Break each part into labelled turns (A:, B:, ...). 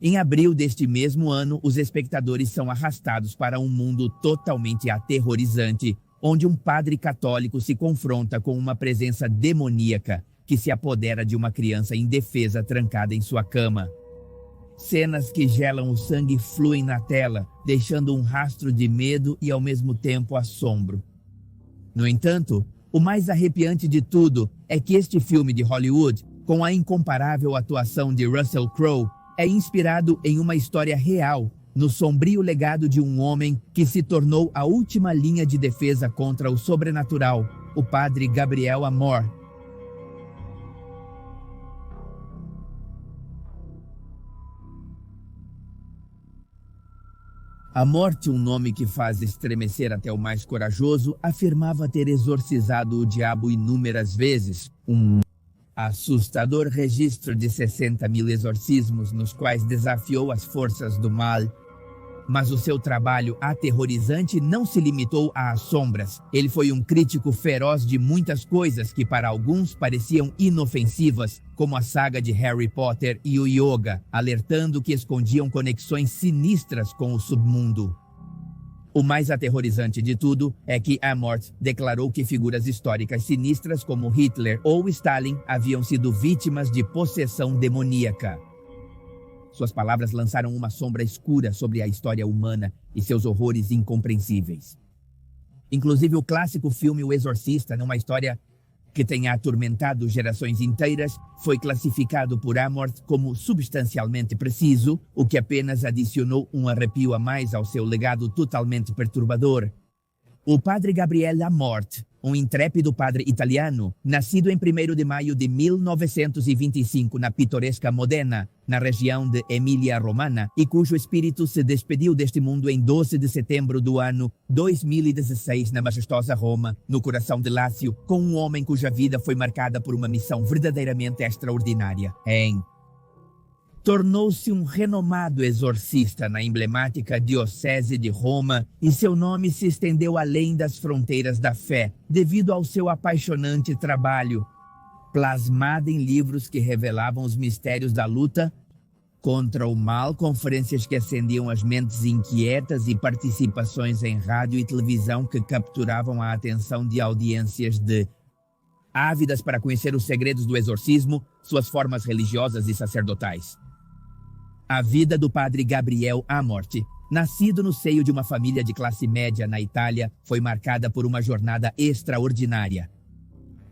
A: Em abril deste mesmo ano, os espectadores são arrastados para um mundo totalmente aterrorizante, onde um padre católico se confronta com uma presença demoníaca que se apodera de uma criança indefesa trancada em sua cama. Cenas que gelam o sangue fluem na tela, deixando um rastro de medo e ao mesmo tempo assombro. No entanto, o mais arrepiante de tudo é que este filme de Hollywood, com a incomparável atuação de Russell Crowe, é inspirado em uma história real, no sombrio legado de um homem que se tornou a última linha de defesa contra o sobrenatural, o padre Gabriel Amor. A morte, um nome que faz estremecer até o mais corajoso, afirmava ter exorcizado o diabo inúmeras vezes. Um assustador registro de 60.000 exorcismos nos quais desafiou as forças do mal. Mas o seu trabalho aterrorizante não se limitou às sombras. Ele foi um crítico feroz de muitas coisas que para alguns pareciam inofensivas, como a saga de Harry Potter e o yoga, alertando que escondiam conexões sinistras com o submundo. O mais aterrorizante de tudo é que Amorth declarou que figuras históricas sinistras como Hitler ou Stalin haviam sido vítimas de possessão demoníaca. Suas palavras lançaram uma sombra escura sobre a história humana e seus horrores incompreensíveis. Inclusive o clássico filme O Exorcista, numa história que tem atormentado gerações inteiras, foi classificado por Amorth como substancialmente preciso, o que apenas adicionou um arrepio a mais ao seu legado totalmente perturbador. O padre Gabriel Amorth, um intrépido padre italiano, nascido em 1º de maio de 1925 na pitoresca Modena, na região de Emília-Romana, e cujo espírito se despediu deste mundo em 12 de setembro do ano 2016 na majestosa Roma, no coração de Lácio, com um homem cuja vida foi marcada por uma missão verdadeiramente extraordinária. Tornou-se um renomado exorcista na emblemática Diocese de Roma e seu nome se estendeu além das fronteiras da fé, devido ao seu apaixonante trabalho, plasmado em livros que revelavam os mistérios da luta contra o mal, conferências que acendiam as mentes inquietas e participações em rádio e televisão que capturavam a atenção de audiências ávidas para conhecer os segredos do exorcismo, suas formas religiosas e sacerdotais. A vida do padre Gabriel Amorth, nascido no seio de uma família de classe média na Itália, foi marcada por uma jornada extraordinária.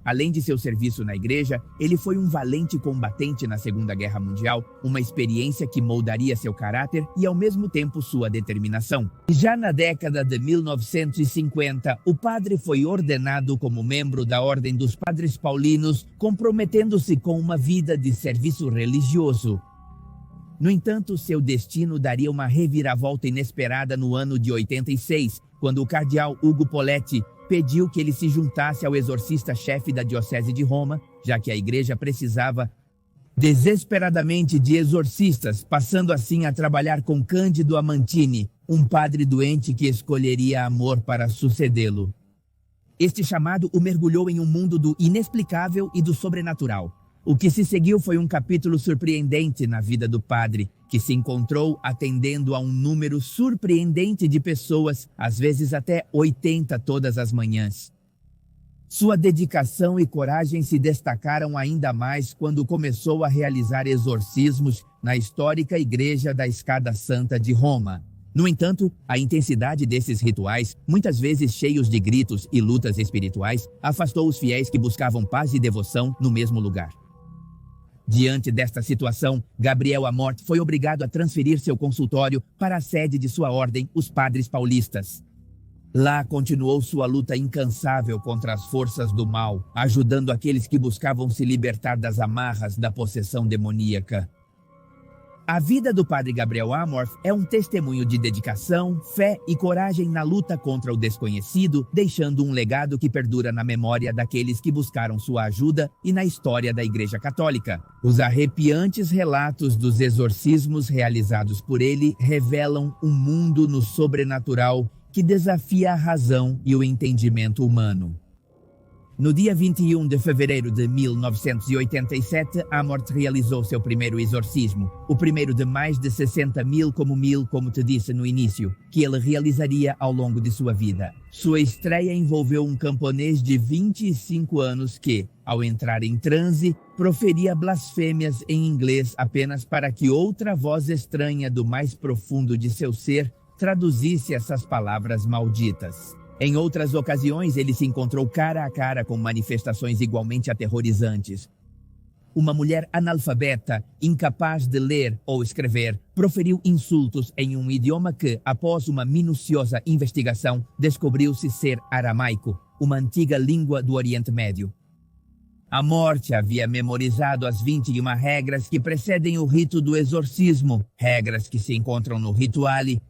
A: Além de seu serviço na igreja, ele foi um valente combatente na Segunda Guerra Mundial, uma experiência que moldaria seu caráter e, ao mesmo tempo, sua determinação. Já na década de 1950, o padre foi ordenado como membro da Ordem dos Padres Paulinos, comprometendo-se com uma vida de serviço religioso. No entanto, seu destino daria uma reviravolta inesperada no ano de 86, quando o cardeal Ugo Poletti pediu que ele se juntasse ao exorcista-chefe da Diocese de Roma, já que a igreja precisava desesperadamente de exorcistas, passando assim a trabalhar com Cândido Amantini, um padre doente que escolheria Amor para sucedê-lo. Este chamado o mergulhou em um mundo do inexplicável e do sobrenatural. O que se seguiu foi um capítulo surpreendente na vida do padre, que se encontrou atendendo a um número surpreendente de pessoas, às vezes até 80 todas as manhãs. Sua dedicação e coragem se destacaram ainda mais quando começou a realizar exorcismos na histórica Igreja da Escada Santa de Roma. No entanto, a intensidade desses rituais, muitas vezes cheios de gritos e lutas espirituais, afastou os fiéis que buscavam paz e devoção no mesmo lugar. Diante desta situação, Gabriel Amorth foi obrigado a transferir seu consultório para a sede de sua ordem, os Padres Paulistas. Lá continuou sua luta incansável contra as forças do mal, ajudando aqueles que buscavam se libertar das amarras da possessão demoníaca. A vida do padre Gabriel Amorth é um testemunho de dedicação, fé e coragem na luta contra o desconhecido, deixando um legado que perdura na memória daqueles que buscaram sua ajuda e na história da Igreja Católica. Os arrepiantes relatos dos exorcismos realizados por ele revelam um mundo no sobrenatural que desafia a razão e o entendimento humano. No dia 21 de fevereiro de 1987, Amort realizou seu primeiro exorcismo, o primeiro de mais de 60 mil, como te disse no início, que ele realizaria ao longo de sua vida. Sua estreia envolveu um camponês de 25 anos que, ao entrar em transe, proferia blasfêmias em inglês apenas para que outra voz estranha do mais profundo de seu ser traduzisse essas palavras malditas. Em outras ocasiões, ele se encontrou cara a cara com manifestações igualmente aterrorizantes. Uma mulher analfabeta, incapaz de ler ou escrever, proferiu insultos em um idioma que, após uma minuciosa investigação, descobriu-se ser aramaico, uma antiga língua do Oriente Médio. Amort havia memorizado as 21 regras que precedem o rito do exorcismo, regras que se encontram no Rituale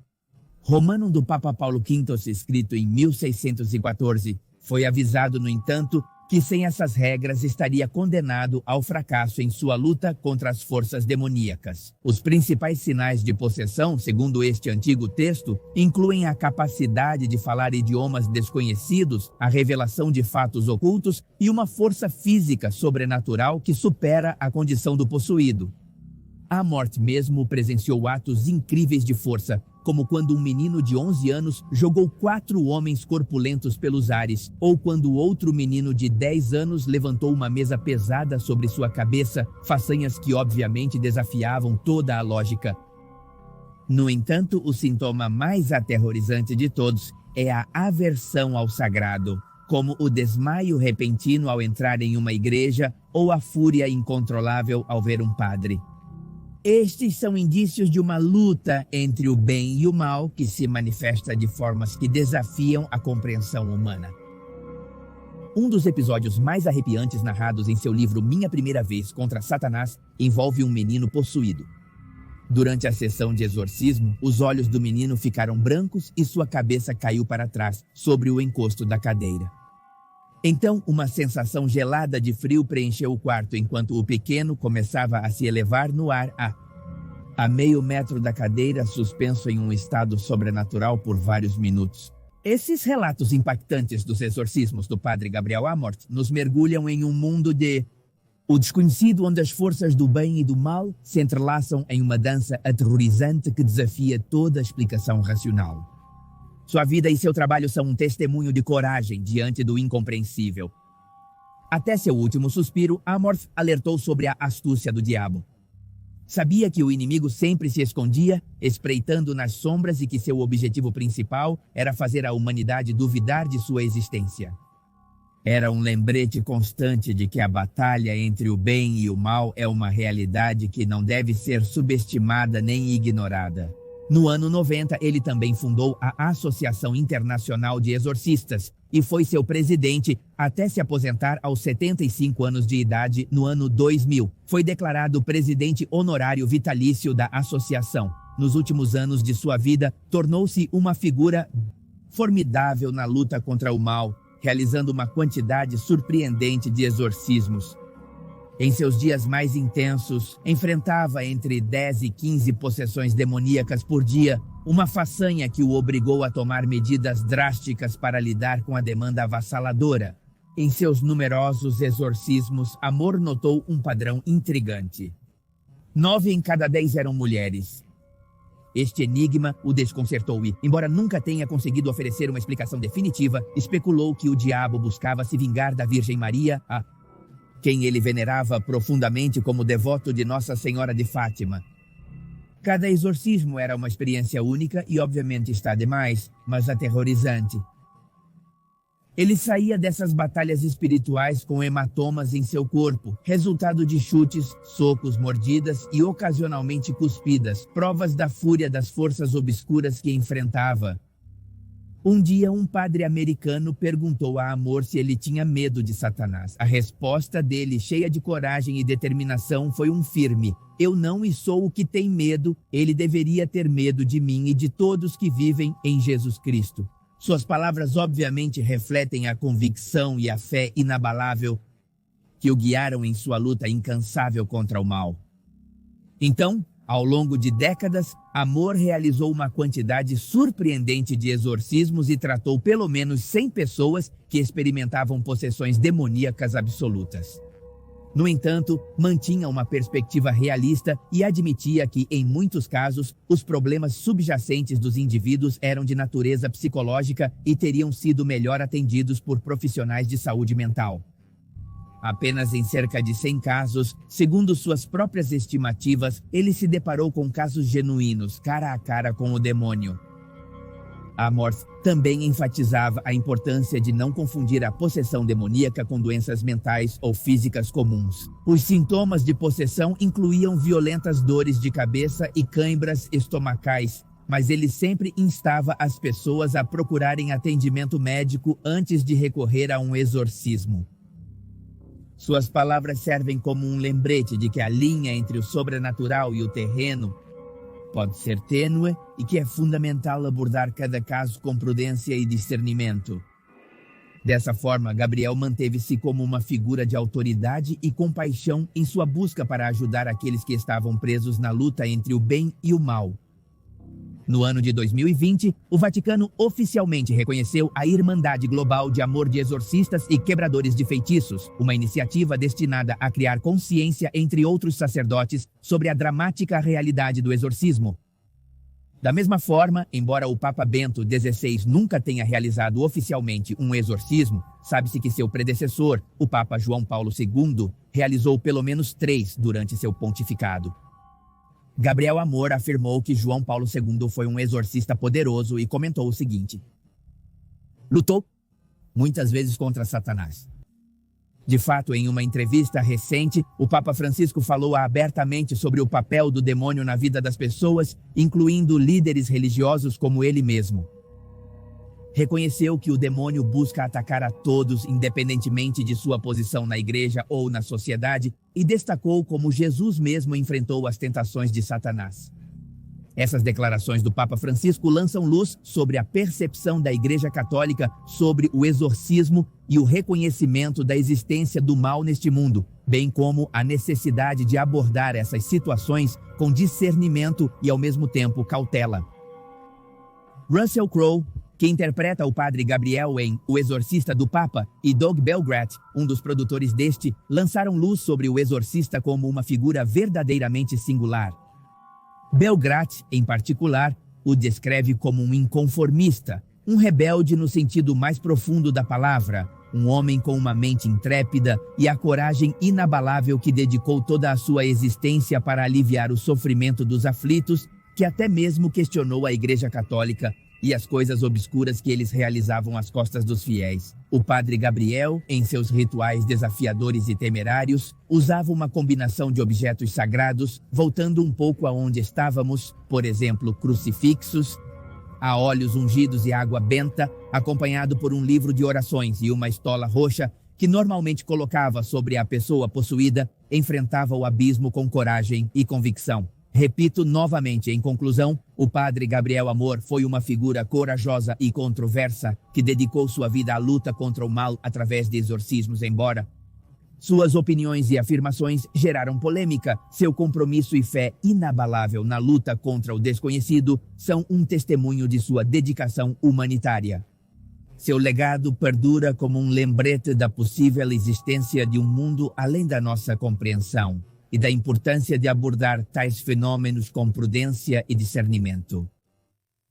A: Romanum do Papa Paulo V, escrito em 1614, foi avisado, no entanto, que sem essas regras estaria condenado ao fracasso em sua luta contra as forças demoníacas. Os principais sinais de possessão, segundo este antigo texto, incluem a capacidade de falar idiomas desconhecidos, a revelação de fatos ocultos e uma força física sobrenatural que supera a condição do possuído. Amort mesmo presenciou atos incríveis de força, como quando um menino de 11 anos jogou 4 homens corpulentos pelos ares, ou quando outro menino de 10 anos levantou uma mesa pesada sobre sua cabeça, façanhas que obviamente desafiavam toda a lógica. No entanto, o sintoma mais aterrorizante de todos é a aversão ao sagrado, como o desmaio repentino ao entrar em uma igreja ou a fúria incontrolável ao ver um padre. Estes são indícios de uma luta entre o bem e o mal que se manifesta de formas que desafiam a compreensão humana. Um dos episódios mais arrepiantes narrados em seu livro Minha Primeira Vez contra Satanás envolve um menino possuído. Durante a sessão de exorcismo, os olhos do menino ficaram brancos e sua cabeça caiu para trás, sobre o encosto da cadeira. Então, uma sensação gelada de frio preencheu o quarto enquanto o pequeno começava a se elevar no ar a meio metro da cadeira, suspenso em um estado sobrenatural por vários minutos. Esses relatos impactantes dos exorcismos do padre Gabriel Amort nos mergulham em um mundo de o desconhecido, onde as forças do bem e do mal se entrelaçam em uma dança aterrorizante que desafia toda a explicação racional. Sua vida e seu trabalho são um testemunho de coragem diante do incompreensível. Até seu último suspiro, Amort alertou sobre a astúcia do diabo. Sabia que o inimigo sempre se escondia, espreitando nas sombras, e que seu objetivo principal era fazer a humanidade duvidar de sua existência. Era um lembrete constante de que a batalha entre o bem e o mal é uma realidade que não deve ser subestimada nem ignorada. No ano 90, ele também fundou a Associação Internacional de Exorcistas e foi seu presidente até se aposentar aos 75 anos de idade no ano 2000. Foi declarado presidente honorário vitalício da associação. Nos últimos anos de sua vida, tornou-se uma figura formidável na luta contra o mal, realizando uma quantidade surpreendente de exorcismos. Em seus dias mais intensos, enfrentava entre 10 e 15 possessões demoníacas por dia, uma façanha que o obrigou a tomar medidas drásticas para lidar com a demanda avassaladora. Em seus numerosos exorcismos, Amort notou um padrão intrigante. 9 em cada 10 eram mulheres. Este enigma o desconcertou e, embora nunca tenha conseguido oferecer uma explicação definitiva, especulou que o diabo buscava se vingar da Virgem Maria, quem ele venerava profundamente como devoto de Nossa Senhora de Fátima. Cada exorcismo era uma experiência única e obviamente está demais, mas aterrorizante. Ele saía dessas batalhas espirituais com hematomas em seu corpo, resultado de chutes, socos, mordidas e ocasionalmente cuspidas, provas da fúria das forças obscuras que enfrentava. Um dia, um padre americano perguntou a Amort se ele tinha medo de Satanás. A resposta dele, cheia de coragem e determinação, foi um firme: "Eu não e sou o que tem medo, ele deveria ter medo de mim e de todos que vivem em Jesus Cristo." Suas palavras obviamente refletem a convicção e a fé inabalável que o guiaram em sua luta incansável contra o mal. Então, Ao longo de décadas, Amor realizou uma quantidade surpreendente de exorcismos e tratou pelo menos 100 pessoas que experimentavam possessões demoníacas absolutas. No entanto, mantinha uma perspectiva realista e admitia que, em muitos casos, os problemas subjacentes dos indivíduos eram de natureza psicológica e teriam sido melhor atendidos por profissionais de saúde mental. Apenas em cerca de 100 casos, segundo suas próprias estimativas, ele se deparou com casos genuínos, cara a cara com o demônio. Amorth também enfatizava a importância de não confundir a possessão demoníaca com doenças mentais ou físicas comuns. Os sintomas de possessão incluíam violentas dores de cabeça e cãibras estomacais, mas ele sempre instava as pessoas a procurarem atendimento médico antes de recorrer a um exorcismo. Suas palavras servem como um lembrete de que a linha entre o sobrenatural e o terreno pode ser tênue e que é fundamental abordar cada caso com prudência e discernimento. Dessa forma, Gabriel manteve-se como uma figura de autoridade e compaixão em sua busca para ajudar aqueles que estavam presos na luta entre o bem e o mal. No ano de 2020, o Vaticano oficialmente reconheceu a Irmandade Global de Amor de Exorcistas e Quebradores de Feitiços, uma iniciativa destinada a criar consciência entre outros sacerdotes sobre a dramática realidade do exorcismo. Da mesma forma, embora o Papa Bento XVI nunca tenha realizado oficialmente um exorcismo, sabe-se que seu predecessor, o Papa João Paulo II, realizou pelo menos 3 durante seu pontificado. Gabriel Amor afirmou que João Paulo II foi um exorcista poderoso e comentou o seguinte: lutou muitas vezes contra Satanás. De fato, em uma entrevista recente, o Papa Francisco falou abertamente sobre o papel do demônio na vida das pessoas, incluindo líderes religiosos como ele mesmo. Reconheceu que o demônio busca atacar a todos, independentemente de sua posição na igreja ou na sociedade, e destacou como Jesus mesmo enfrentou as tentações de Satanás. Essas declarações do Papa Francisco lançam luz sobre a percepção da Igreja Católica sobre o exorcismo e o reconhecimento da existência do mal neste mundo, bem como a necessidade de abordar essas situações com discernimento e, ao mesmo tempo, cautela. Russell Crowe, que interpreta o padre Gabriel em O Exorcista do Papa, e Doug Belgrad, um dos produtores deste, lançaram luz sobre o exorcista como uma figura verdadeiramente singular. Belgrad, em particular, o descreve como um inconformista, um rebelde no sentido mais profundo da palavra, um homem com uma mente intrépida e a coragem inabalável que dedicou toda a sua existência para aliviar o sofrimento dos aflitos, que até mesmo questionou a Igreja Católica e as coisas obscuras que eles realizavam às costas dos fiéis. O padre Gabriel, em seus rituais desafiadores e temerários, usava uma combinação de objetos sagrados, voltando um pouco aonde estávamos, por exemplo, crucifixos, a óleos ungidos e água benta, acompanhado por um livro de orações e uma estola roxa, que normalmente colocava sobre a pessoa possuída, enfrentava o abismo com coragem e convicção. Repito novamente, em conclusão, o padre Gabriel Amor foi uma figura corajosa e controversa que dedicou sua vida à luta contra o mal através de exorcismos, embora suas opiniões e afirmações geraram polêmica. Seu compromisso e fé inabalável na luta contra o desconhecido são um testemunho de sua dedicação humanitária. Seu legado perdura como um lembrete da possível existência de um mundo além da nossa compreensão e da importância de abordar tais fenômenos com prudência e discernimento.